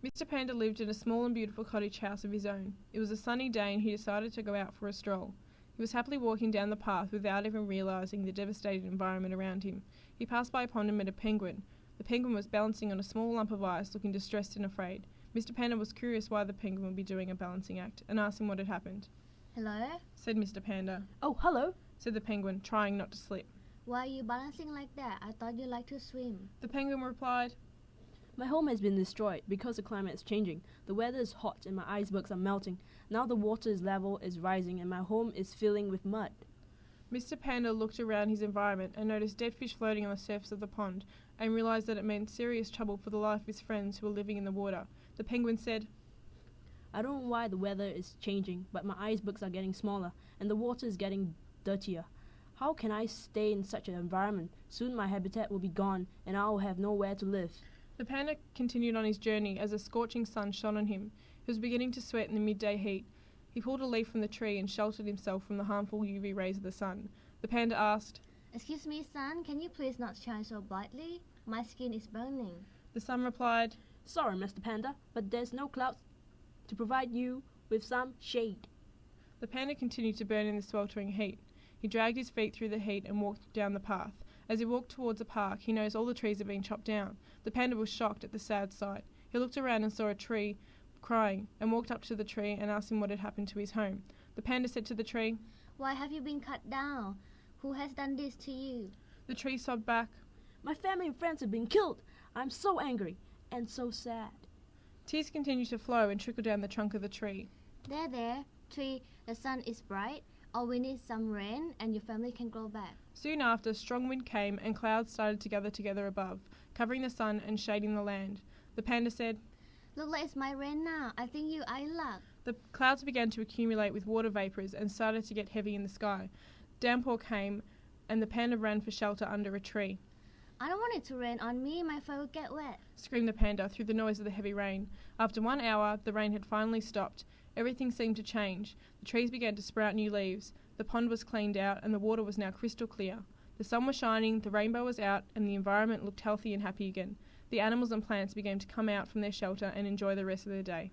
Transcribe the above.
Mr. Panda lived in a small and beautiful cottage house of his own. It was a sunny day and he decided to go out for a stroll. He was happily walking down the path without even realising the devastated environment around him. He passed by a pond and met a penguin. The penguin was balancing on a small lump of ice, looking distressed and afraid. Mr. Panda was curious why the penguin would be doing a balancing act and asked him what had happened. Hello? Said Mr. Panda. Oh, hello, said the penguin, trying not to slip. Why are you balancing like that? I thought you liked to swim. The penguin replied, my home has been destroyed because the climate is changing. The weather is hot and my icebergs are melting. Now the water's level is rising and my home is filling with mud. Mr. Panda looked around his environment and noticed dead fish floating on the surface of the pond and realised that it meant serious trouble for the life of his friends who were living in the water. The penguin said, I don't know why the weather is changing, but my icebergs are getting smaller and the water is getting dirtier. How can I stay in such an environment? Soon my habitat will be gone and I will have nowhere to live. The panda continued on his journey as a scorching sun shone on him. He was beginning to sweat in the midday heat. He pulled a leaf from the tree and sheltered himself from the harmful UV rays of the sun. The panda asked, Excuse me, sun, can you please not shine so brightly? My skin is burning. The sun replied, Sorry, Mr. Panda, but there's no clouds to provide you with some shade. The panda continued to burn in the sweltering heat. He dragged his feet through the heat and walked down the path. As he walked towards a park, he noticed all the trees had been chopped down. The panda was shocked at the sad sight. He looked around and saw a tree crying and walked up to the tree and asked him what had happened to his home. The panda said to the tree, Why have you been cut down? Who has done this to you? The tree sobbed back, My family and friends have been killed. I'm so angry and so sad. Tears continued to flow and trickle down the trunk of the tree. There, tree, the sun is bright. All we need some rain and your family can grow back. Soon after, strong wind came and clouds started to gather together above, covering the sun and shading the land. The panda said, Look like it's my rain now. I think you are in luck. The clouds began to accumulate with water vapours and started to get heavy in the sky. Downpour came and the panda ran for shelter under a tree. I don't want it to rain on me. My fur will get wet. Screamed the panda through the noise of the heavy rain. After 1 hour, the rain had finally stopped. Everything seemed to change. The trees began to sprout new leaves. The pond was cleaned out and the water was now crystal clear. The sun was shining, the rainbow was out, and the environment looked healthy and happy again. The animals and plants began to come out from their shelter and enjoy the rest of their day.